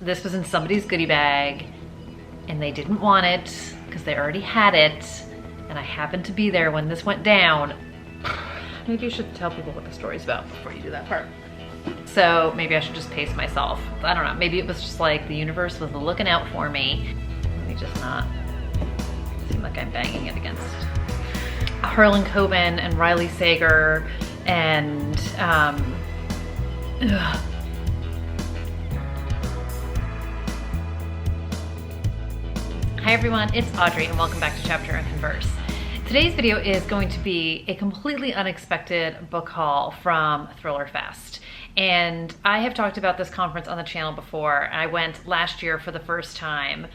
This was in somebody's goodie bag and they didn't want it because they already had it. And I happened to be there when this went down. Maybe you should tell people what the story's about before you do that part. So maybe I should just pace myself. I don't know, maybe it was just like the universe was looking out for me. Let me just not seem like I'm banging it against Harlan Coben and Riley Sager and ugh. Hi everyone, it's Audrey and welcome back to Chapter and Converse. Today's video is going to be a completely unexpected book haul from ThrillerFest. And I have talked about this conference on the channel before. I went last year for the first time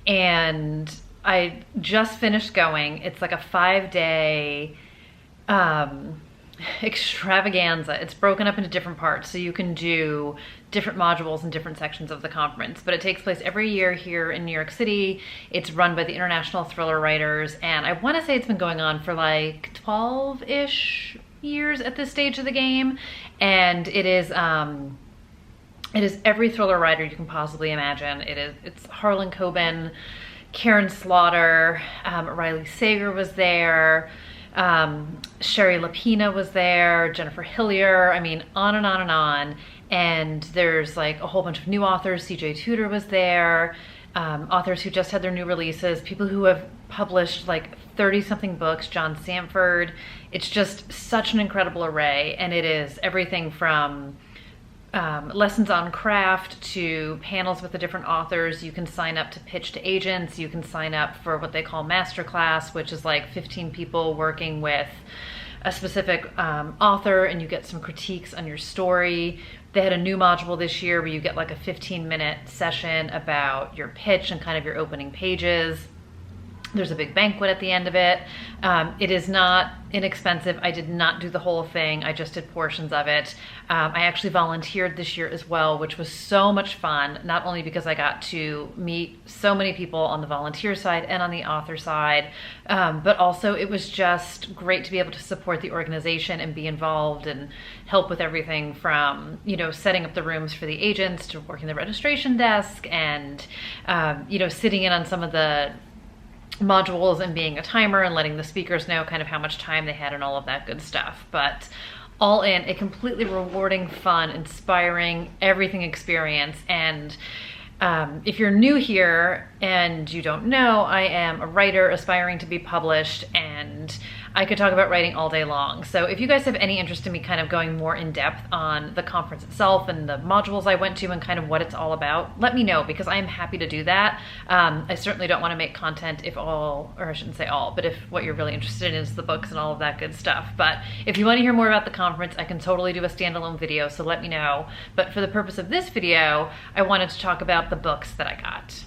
and I just finished going. It's like a 5-day extravaganza. It's broken up into different parts, so you can do different modules in different sections of the conference, but it takes place every year here in New York City. It's run by the International Thriller Writers, and I want to say it's been going on for like 12-ish years at this stage of the game, and it is every thriller writer you can possibly imagine. It's Harlan Coben, Karen Slaughter, Riley Sager was there, Sherry Lapina was there, Jennifer Hillier, I mean, on and on and on. And there's like a whole bunch of new authors. CJ Tudor was there, authors who just had their new releases, people who have published like 30-something books, John Sanford. It's just such an incredible array, and it is everything from lessons on craft to panels with the different authors. You can sign up to pitch to agents. You can sign up for what they call masterclass, which is like 15 people working with a specific author, and you get some critiques on your story. They had a new module this year where you get like a 15-minute session about your pitch and kind of your opening pages. There's a big banquet at the end of it. It is not inexpensive. I did not do the whole thing. I just did portions of it. I actually volunteered this year as well, which was so much fun, not only because I got to meet so many people on the volunteer side and on the author side, but also it was just great to be able to support the organization and be involved and help with everything from, you know, setting up the rooms for the agents to working the registration desk and, you know, sitting in on some of the modules and being a timer and letting the speakers know kind of how much time they had and all of that good stuff. But all in, a completely rewarding, fun, inspiring, everything experience. And if you're new here and you don't know, I am a writer aspiring to be published, and I could talk about writing all day long. So if you guys have any interest in me kind of going more in depth on the conference itself and the modules I went to and kind of what it's all about, let me know, because I am happy to do that. I certainly don't want to make content if all, or I shouldn't say all, but if what you're really interested in is the books and all of that good stuff. But if you want to hear more about the conference, I can totally do a standalone video, so let me know. But for the purpose of this video, I wanted to talk about the books that I got.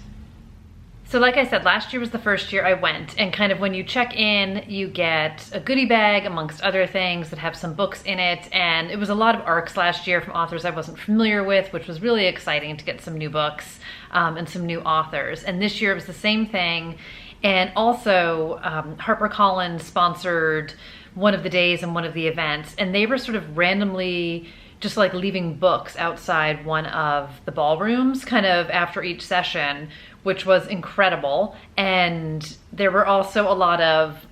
So like I said, last year was the first year I went, and kind of when you check in, you get a goodie bag amongst other things that have some books in it, and it was a lot of ARCs last year from authors I wasn't familiar with, which was really exciting to get some new books and some new authors. And this year it was the same thing, and also HarperCollins sponsored one of the days and one of the events, and they were sort of randomly just like leaving books outside one of the ballrooms kind of after each session, which was incredible. And there were also a lot of,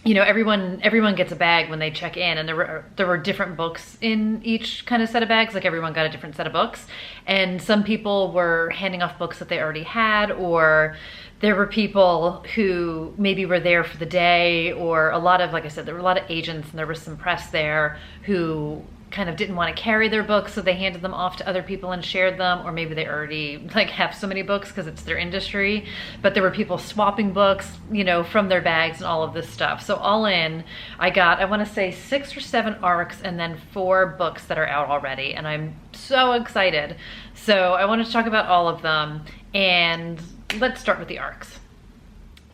you know, everyone gets a bag when they check in, and there were different books in each kind of set of bags, like everyone got a different set of books. And some people were handing off books that they already had, or there were people who maybe were there for the day, or a lot of, like I said, there were a lot of agents and there was some press there who kind of didn't want to carry their books, so they handed them off to other people and shared them, or maybe they already like have so many books because it's their industry. But there were people swapping books, you know, from their bags and all of this stuff. So all in, I got, I want to say 6 or 7 ARCs and then 4 books that are out already, and I'm so excited. So I wanted to talk about all of them, and let's start with the ARCs.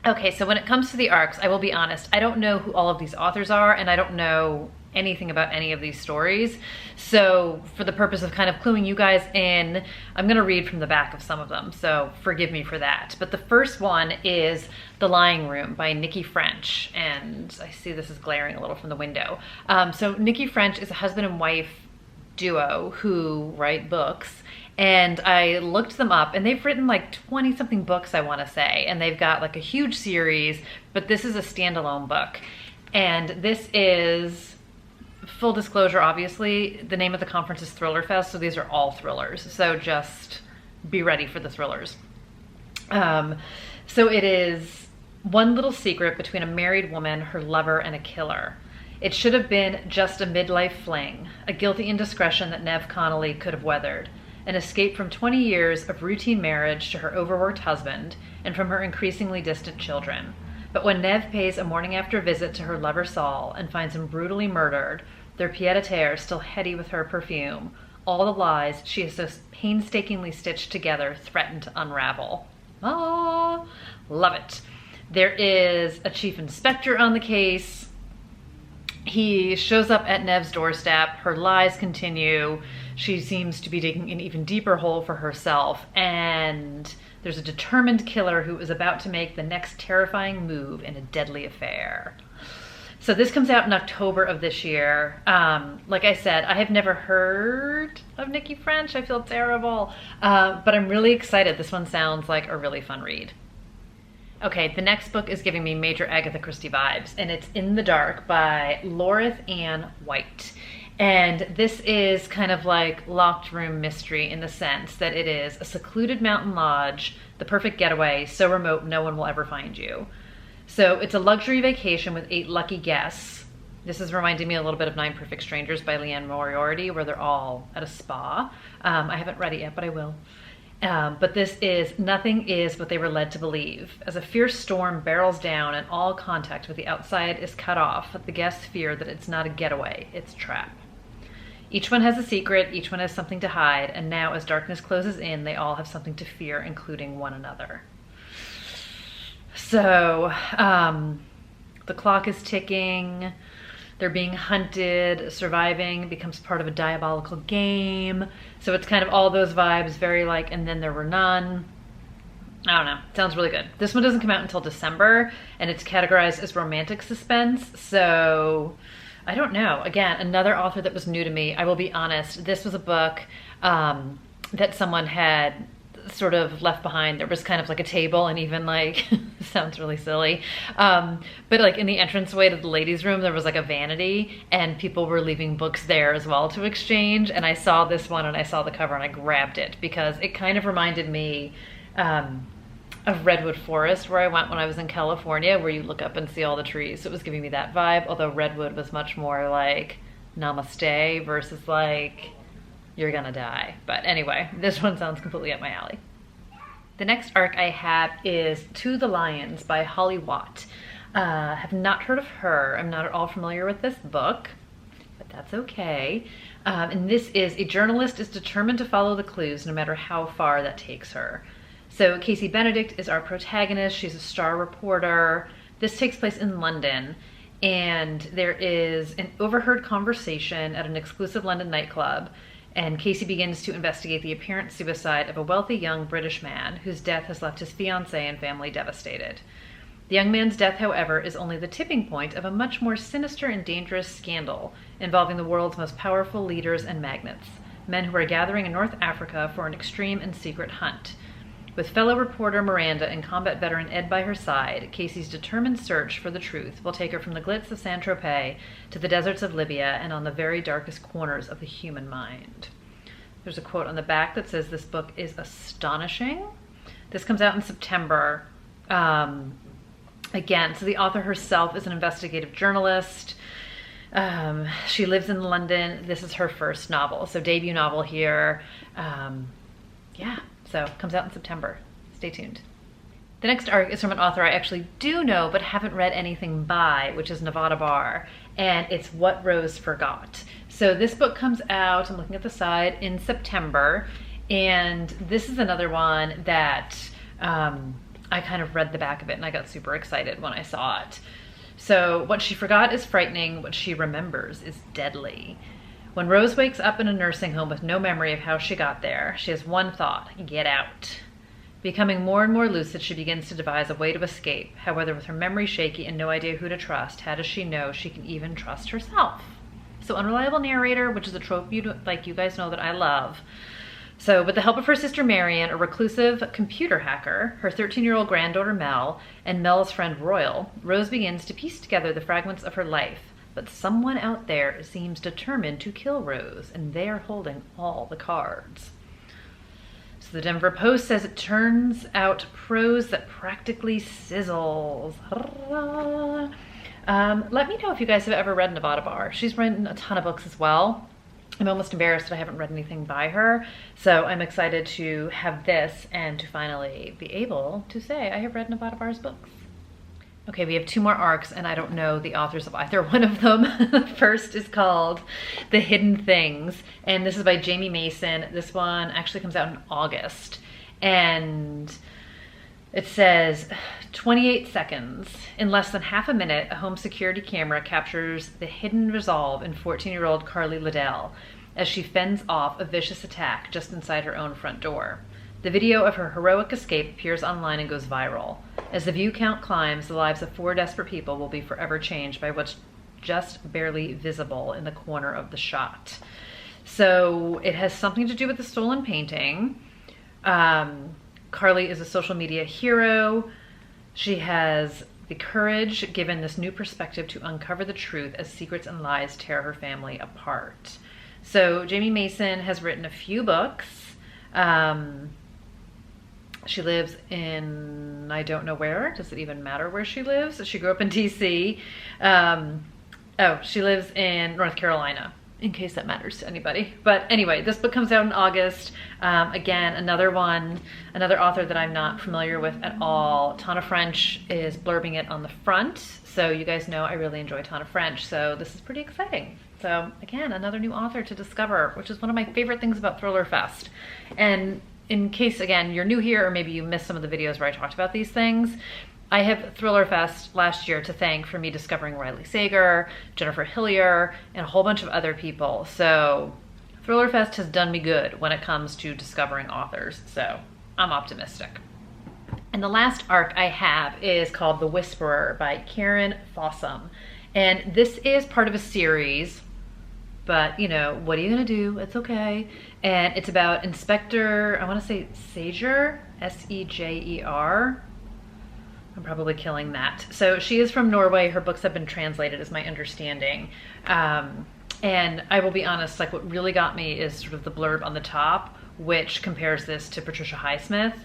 Okay, so when it comes to the ARCs, I will be honest, I don't know who all of these authors are, and I don't know anything about any of these stories. So for the purpose of kind of cluing you guys in, I'm going to read from the back of some of them, so forgive me for that. But the first one is The Lying Room by Nikki French, and I see this is glaring a little from the window. So Nikki French is a husband and wife duo who write books, And I looked them up, and they've written like 20 something books, I want to say, and they've got like a huge series, but this is a standalone book. And this is, full disclosure, obviously, the name of the conference is ThrillerFest, so these are all thrillers. So just be ready for the thrillers. So it is one little secret between a married woman, her lover, and a killer. It should have been just a midlife fling, a guilty indiscretion that Nev Connolly could have weathered, an escape from 20 years of routine marriage to her overworked husband and from her increasingly distant children. But when Nev pays a morning-after visit to her lover Saul and finds him brutally murdered, their pied-à-terre still heady with her perfume, all the lies she has so painstakingly stitched together threaten to unravel. Ah, love it. There is a chief inspector on the case. He shows up at Nev's doorstep. Her lies continue. She seems to be digging an even deeper hole for herself. And there's a determined killer who is about to make the next terrifying move in a deadly affair. So this comes out in October of this year. Like I said, I have never heard of Nikki French. I feel terrible. But I'm really excited. This one sounds like a really fun read. Okay, the next book is giving me major Agatha Christie vibes, and it's In the Dark by Lorith Ann White. And this is kind of like locked room mystery in the sense that it is a secluded mountain lodge, the perfect getaway, so remote no one will ever find you. So it's a luxury vacation with 8 lucky guests. This is reminding me a little bit of 9 Perfect Strangers by Leanne Moriarty, where they're all at a spa. I haven't read it yet, but I will. But this is Nothing Is What They Were Led to Believe. As a fierce storm barrels down and all contact with the outside is cut off, the guests fear that it's not a getaway, it's a trap. Each one has a secret, each one has something to hide, and now as darkness closes in, they all have something to fear, including one another. So, the clock is ticking, they're being hunted, surviving becomes part of a diabolical game. So it's kind of all those vibes, very like, and then there were none. I don't know, sounds really good. This one doesn't come out until December, and it's categorized as romantic suspense, so I don't know. Again, another author that was new to me. I will be honest, this was a book that someone had sort of left behind. There was kind of like a table, and even like sounds really silly, but like in the entranceway to the ladies' room there was like a vanity, and people were leaving books there as well to exchange. And I saw this one and I saw the cover and I grabbed it because it kind of reminded me of Redwood Forest, where I went when I was in California, where you look up and see all the trees. So it was giving me that vibe, although Redwood was much more like namaste versus like you're gonna die. But anyway, this one sounds completely up my alley. The next arc I have is To the Lions by Holly Watt. Have not heard of her. I'm not at all familiar with this book, but that's okay. And this is a journalist is determined to follow the clues no matter how far that takes her. So Casey Benedict is our protagonist. She's a star reporter. This takes place in London, and there is an overheard conversation at an exclusive London nightclub, and Casey begins to investigate the apparent suicide of a wealthy young British man whose death has left his fiancée and family devastated. The young man's death, however, is only the tipping point of a much more sinister and dangerous scandal involving the world's most powerful leaders and magnates, men who are gathering in North Africa for an extreme and secret hunt. With fellow reporter Miranda and combat veteran Ed by her side, Casey's determined search for the truth will take her from the glitz of Saint-Tropez to the deserts of Libya and on the very darkest corners of the human mind. There's a quote on the back that says this book is astonishing. This comes out in September. Again, so the author herself is an investigative journalist. She lives in London. This is her first novel, so debut novel here. Yeah. So it comes out in September. Stay tuned. The next arc is from an author I actually do know but haven't read anything by, which is Nevada Barr, and it's What Rose Forgot. So this book comes out, I'm looking at the side, in September, and this is another one that I kind of read the back of it and I got super excited when I saw it. So what she forgot is frightening, what she remembers is deadly. When Rose wakes up in a nursing home with no memory of how she got there, she has one thought: get out. Becoming more and more lucid, she begins to devise a way to escape. However, with her memory shaky and no idea who to trust, how does she know she can even trust herself? So unreliable narrator, which is a trope you guys know that I love. So with the help of her sister Marion, a reclusive computer hacker, her 13-year-old granddaughter Mel, and Mel's friend Royal, Rose begins to piece together the fragments of her life. But someone out there seems determined to kill Rose, and they're holding all the cards. So the Denver Post says it turns out prose that practically sizzles. Let me know if you guys have ever read Nevada Barr. She's written a ton of books as well. I'm almost embarrassed that I haven't read anything by her. So I'm excited to have this and to finally be able to say I have read Nevada Barr's books. Okay, we have 2 more arcs, and I don't know the authors of either one of them. The first is called The Hidden Things, and this is by Jamie Mason. This one actually comes out in August, and it says, 28 seconds. In less than half a minute, a home security camera captures the hidden resolve in 14-year-old Carly Liddell as she fends off a vicious attack just inside her own front door. The video of her heroic escape appears online and goes viral. As the view count climbs, the lives of 4 desperate people will be forever changed by what's just barely visible in the corner of the shot. So it has something to do with the stolen painting. Carly is a social media hero. She has the courage, given this new perspective, to uncover the truth as secrets and lies tear her family apart. So Jamie Mason has written a few books. She lives in, I don't know where. Does it even matter where she lives? She grew up in DC. She lives in North Carolina, in case that matters to anybody. But anyway, this book comes out in August. Again, another author that I'm not familiar with at all. Tana French is blurbing it on the front. So you guys know I really enjoy Tana French. So this is pretty exciting. So again, another new author to discover, which is one of my favorite things about ThrillerFest. And in case, again, you're new here or maybe you missed some of the videos where I talked about these things, I have ThrillerFest last year to thank for me discovering Riley Sager, Jennifer Hillier, and a whole bunch of other people. So ThrillerFest has done me good when it comes to discovering authors. So I'm optimistic. And the last arc I have is called The Whisperer by Karen Fossum. And this is part of a series, but you know, what are you gonna do? It's okay. And it's about Inspector, I wanna say Sager, S-E-J-E-R. I'm probably killing that. So she is from Norway. Her books have been translated, is my understanding. And I will be honest, like what really got me is sort of the blurb on the top, which compares this to Patricia Highsmith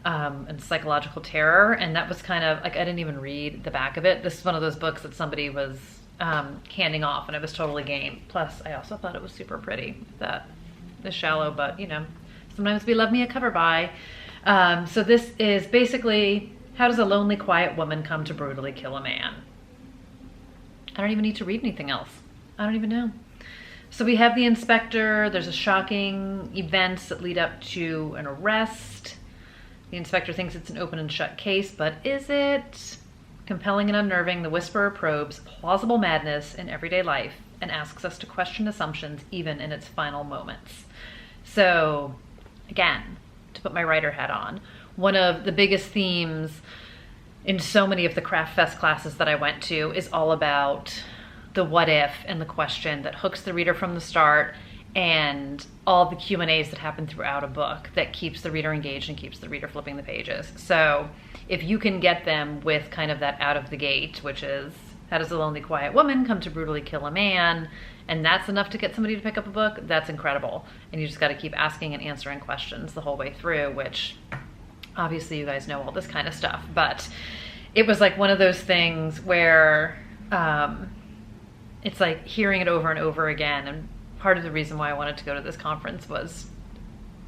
and Psychological Terror. And that was kind of like, I didn't even read the back of it. This is one of those books that somebody was handing off and it was totally game. Plus, I also thought it was super pretty. That is shallow, but you know, sometimes we love me a cover by. So this is basically, how does a lonely, quiet woman come to brutally kill a man? I don't even need to read anything else. I don't even know. So we have the inspector. There's a shocking events that lead up to an arrest. The inspector thinks it's an open and shut case, but is it? Compelling and unnerving, The Whisperer probes plausible madness in everyday life and asks us to question assumptions even in its final moments. So again, to put my writer hat on, one of the biggest themes in so many of the Craft Fest classes that I went to is all about the what if and the question that hooks the reader from the start, and all the Q&As that happen throughout a book that keeps the reader engaged and keeps the reader flipping the pages. So if you can get them with kind of that out of the gate, which is, how does a lonely, quiet woman come to brutally kill a man? And that's enough to get somebody to pick up a book, that's incredible. And you just gotta keep asking and answering questions the whole way through, which obviously you guys know all this kind of stuff. But it was like one of those things where it's like hearing it over and over again. And part of the reason why I wanted to go to this conference was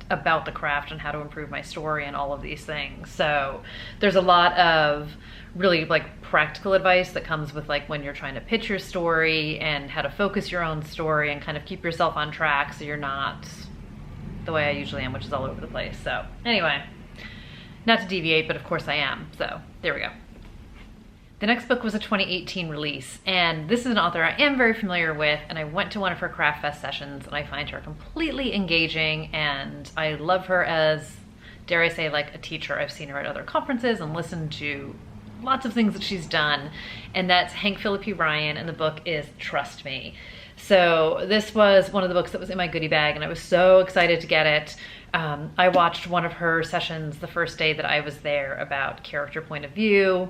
about the craft and how to improve my story and all of these things. So there's a lot of really like practical advice that comes with like when you're trying to pitch your story and how to focus your own story and kind of keep yourself on track so you're not the way I usually am, which is all over the place. So anyway, not to deviate, but of course I am. So there we go. The next book was a 2018 release, and this is an author I am very familiar with, and I went to one of her Craft Fest sessions, and I find her completely engaging, and I love her as, dare I say, like a teacher. I've seen her at other conferences and listened to lots of things that she's done, and that's Hank Phillippi Ryan, and the book is Trust Me. So this was one of the books that was in my goodie bag, and I was so excited to get it. I watched one of her sessions the first day that I was there about character point of view.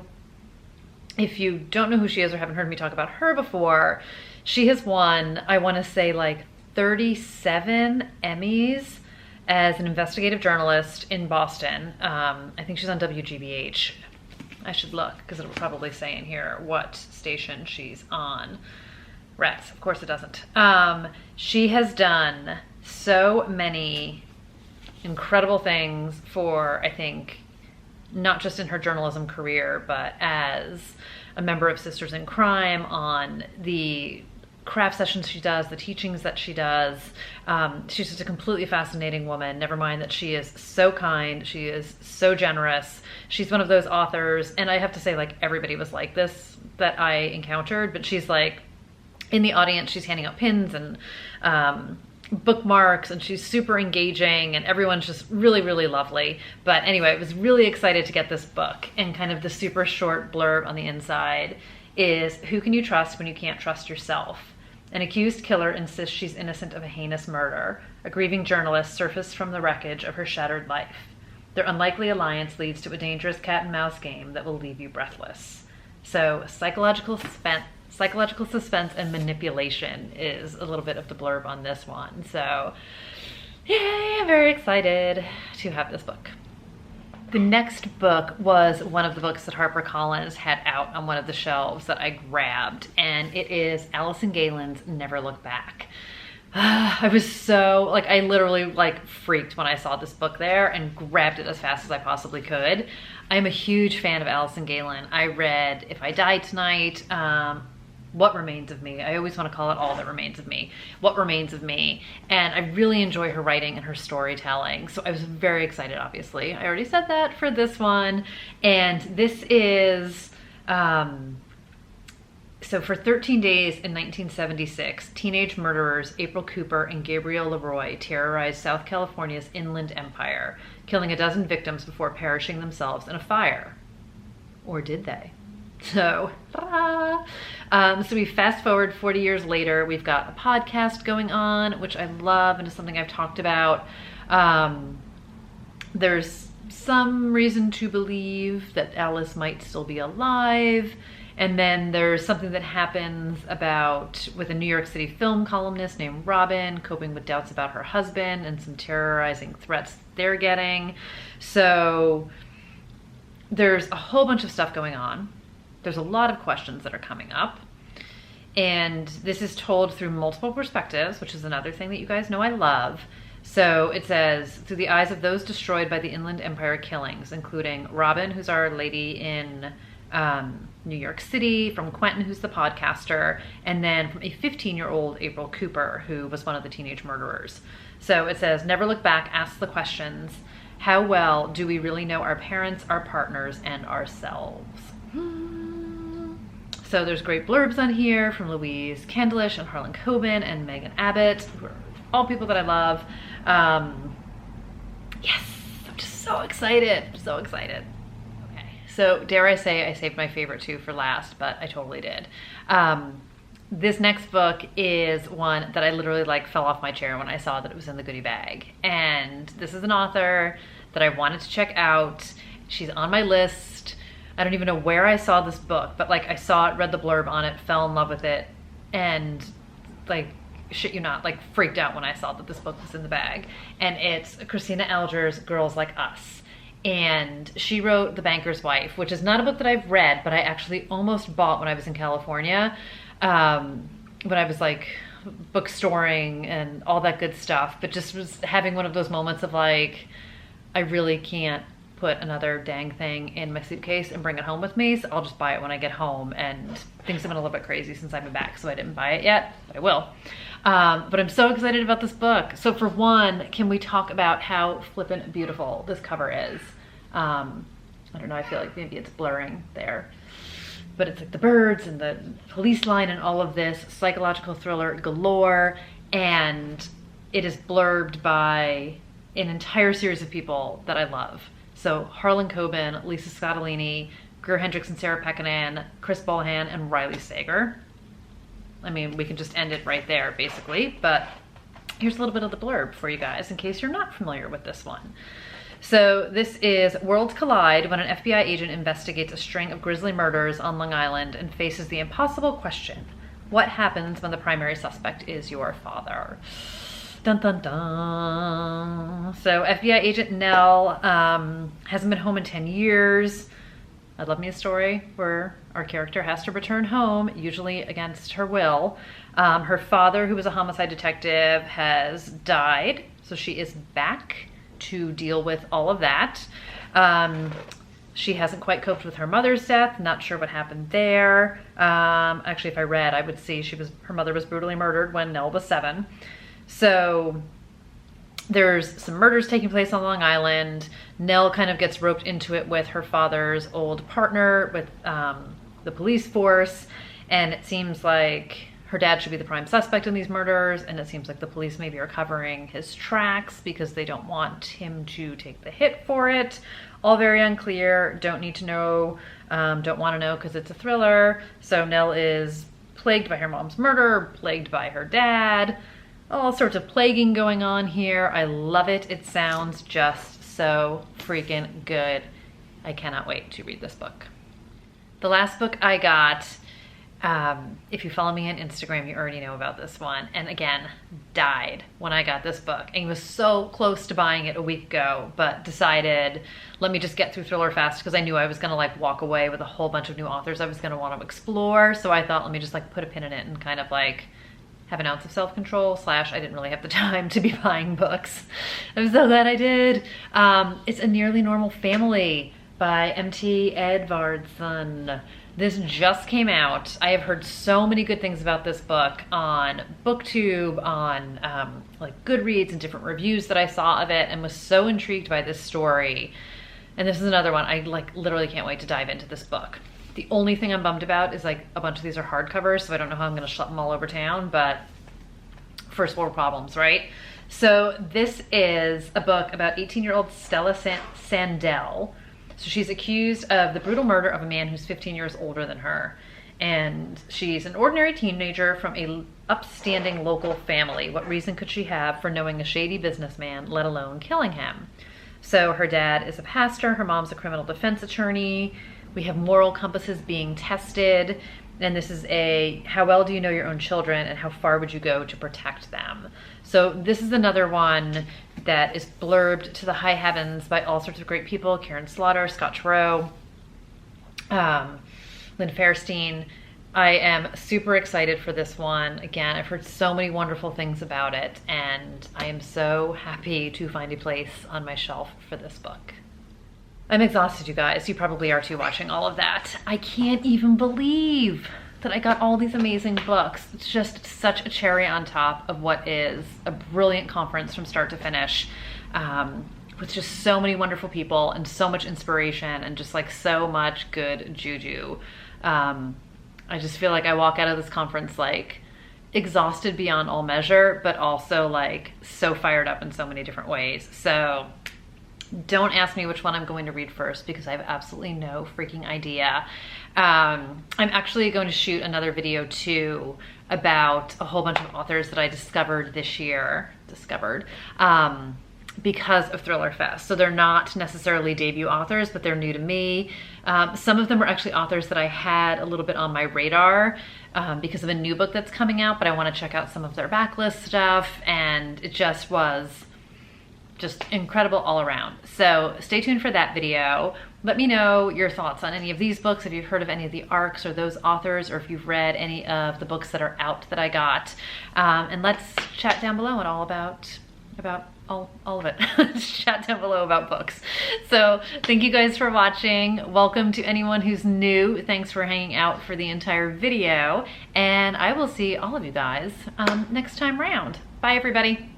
If you don't know who she is or haven't heard me talk about her before, she has won, I want to say, like 37 Emmys as an investigative journalist in Boston. I think she's on WGBH. I should look because it'll probably say in here what station she's on. Rats, of course it doesn't. She has done so many incredible things for, I think, not just in her journalism career, but as a member of Sisters in Crime, on the craft sessions she does, the teachings that she does. She's just a completely fascinating woman. Never mind that she is so kind. She is so generous. She's one of those authors, and I have to say, like, everybody was like this that I encountered, but she's like, in the audience, she's handing out pins and bookmarks, and she's super engaging, and everyone's just really, really lovely. But anyway, I was really excited to get this book, and kind of the super short blurb on the inside is, who can you trust when you can't trust yourself? An accused killer insists she's innocent of a heinous murder. A grieving journalist surfaced from the wreckage of her shattered life. Their unlikely alliance leads to a dangerous cat and mouse game that will leave you breathless. So psychological suspense and manipulation is a little bit of the blurb on this one. So yay, I'm very excited to have this book. The next book was one of the books that HarperCollins had out on one of the shelves that I grabbed, and it is Allison Galen's Never Look Back. I was so, like, I literally, like, freaked when I saw this book there and grabbed it as fast as I possibly could. I'm a huge fan of Allison Galen. I read If I Die Tonight, What Remains of Me. I always want to call it All That Remains of Me. What Remains of Me. And I really enjoy her writing and her storytelling. So I was very excited, obviously. I already said that for this one. And this is, so for 13 days in 1976, teenage murderers April Cooper and Gabriel Leroy terrorized South California's Inland Empire, killing a dozen victims before perishing themselves in a fire. Or did they? So we fast forward 40 years later. We've got a podcast going on, which I love and is something I've talked about. There's some reason to believe that Alice might still be alive. And then there's something that happens with a New York City film columnist named Robin, coping with doubts about her husband and some terrorizing threats they're getting. So there's a whole bunch of stuff going on. There's a lot of questions that are coming up. And this is told through multiple perspectives, which is another thing that you guys know I love. So it says, through the eyes of those destroyed by the Inland Empire killings, including Robin, who's our lady in New York City, from Quentin, who's the podcaster, and then from a 15-year-old April Cooper, who was one of the teenage murderers. So it says, never look back, ask the questions. How well do we really know our parents, our partners, and ourselves? So there's great blurbs on here from Louise Candlish and Harlan Coben and Megan Abbott, who are all people that I love. Yes, I'm just so excited, so excited. Okay, so dare I say I saved my favorite two for last, but I totally did. This next book is one that I literally fell off my chair when I saw that it was in the goodie bag. And this is an author that I wanted to check out. She's on my list. I don't even know where I saw this book, but I saw it, read the blurb on it, fell in love with it, and shit you not, freaked out when I saw that this book was in the bag. And it's Christina Alger's Girls Like Us. And she wrote The Banker's Wife, which is not a book that I've read, but I actually almost bought when I was in California, when I was bookstoring and all that good stuff, but just was having one of those moments of I really can't put another dang thing in my suitcase and bring it home with me, so I'll just buy it when I get home. And things have been a little bit crazy since I've been back, so I didn't buy it yet, but I will. But I'm so excited about this book. So for one, can we talk about how flippin' beautiful this cover is? I don't know, I feel like maybe it's blurring there, but it's the birds and the police line and all of this, psychological thriller galore, and it is blurbed by an entire series of people that I love. So Harlan Coben, Lisa Scottolini, Greer Hendricks and Sarah Pekkanen, Chris Bolahan, and Riley Sager. I mean, we can just end it right there, basically. But here's a little bit of the blurb for you guys in case you're not familiar with this one. So this is worlds collide when an FBI agent investigates a string of grisly murders on Long Island and faces the impossible question: what happens when the primary suspect is your father? Dun dun dun. So FBI agent Nell hasn't been home in 10 years. I'd love me a story where our character has to return home, usually against her will. Her father, who was a homicide detective, has died, so she is back to deal with all of that. She hasn't quite coped with her mother's death, not sure what happened there. Actually, if I read, I would see her mother was brutally murdered when Nell was 7. So there's some murders taking place on Long Island. Nell kind of gets roped into it with her father's old partner, with the police force, and it seems like her dad should be the prime suspect in these murders, and it seems like the police maybe are covering his tracks because they don't want him to take the hit for it. All very unclear, don't need to know, don't want to know because it's a thriller. So Nell is plagued by her mom's murder, plagued by her dad, all sorts of plaguing going on here. I love it. It sounds just so freaking good. I cannot wait to read this book. The last book I got, if you follow me on Instagram, you already know about this one. And again, died when I got this book. And was so close to buying it a week ago, but decided, let me just get through ThrillerFest because I knew I was gonna like walk away with a whole bunch of new authors I was gonna want to explore. So I thought, let me just like put a pin in it and kind of like have an ounce of self-control / I didn't really have the time to be buying books. I'm so glad I did. It's A Nearly Normal Family by M.T. Edvardson. This just came out. I have heard so many good things about this book on BookTube, on like Goodreads and different reviews that I saw of it, and was so intrigued by this story. And this is another one. I like literally can't wait to dive into this book. The only thing I'm bummed about is like a bunch of these are hardcovers, so I don't know how I'm gonna schlep them all over town, but first world problems, right? So this is a book about 18-year-old Stella Sandell. So she's accused of the brutal murder of a man who's 15 years older than her. And she's an ordinary teenager from a upstanding local family. What reason could she have for knowing a shady businessman, let alone killing him? So her dad is a pastor, her mom's a criminal defense attorney. We have moral compasses being tested. And this is a, how well do you know your own children and how far would you go to protect them? So this is another one that is blurbed to the high heavens by all sorts of great people: Karen Slaughter, Scott Turow, Lynn Fairstein. I am super excited for this one. Again, I've heard so many wonderful things about it, and I am so happy to find a place on my shelf for this book. I'm exhausted, you guys. You probably are too, watching all of that. I can't even believe that I got all these amazing books. It's just such a cherry on top of what is a brilliant conference from start to finish, with just so many wonderful people and so much inspiration and just like so much good juju. I just feel like I walk out of this conference like exhausted beyond all measure, but also like so fired up in so many different ways. So don't ask me which one I'm going to read first because I have absolutely no freaking idea. I'm actually going to shoot another video too about a whole bunch of authors that I discovered this year, because of ThrillerFest. So they're not necessarily debut authors, but they're new to me. Some of them are actually authors that I had a little bit on my radar because of a new book that's coming out, but I want to check out some of their backlist stuff, and it just was just incredible all around. So stay tuned for that video. Let me know your thoughts on any of these books, if you've heard of any of the arcs or those authors, or if you've read any of the books that are out that I got. And let's chat down below and all about all of it. Chat down below about books. So thank you guys for watching. Welcome to anyone who's new. Thanks for hanging out for the entire video. And I will see all of you guys next time round. Bye everybody.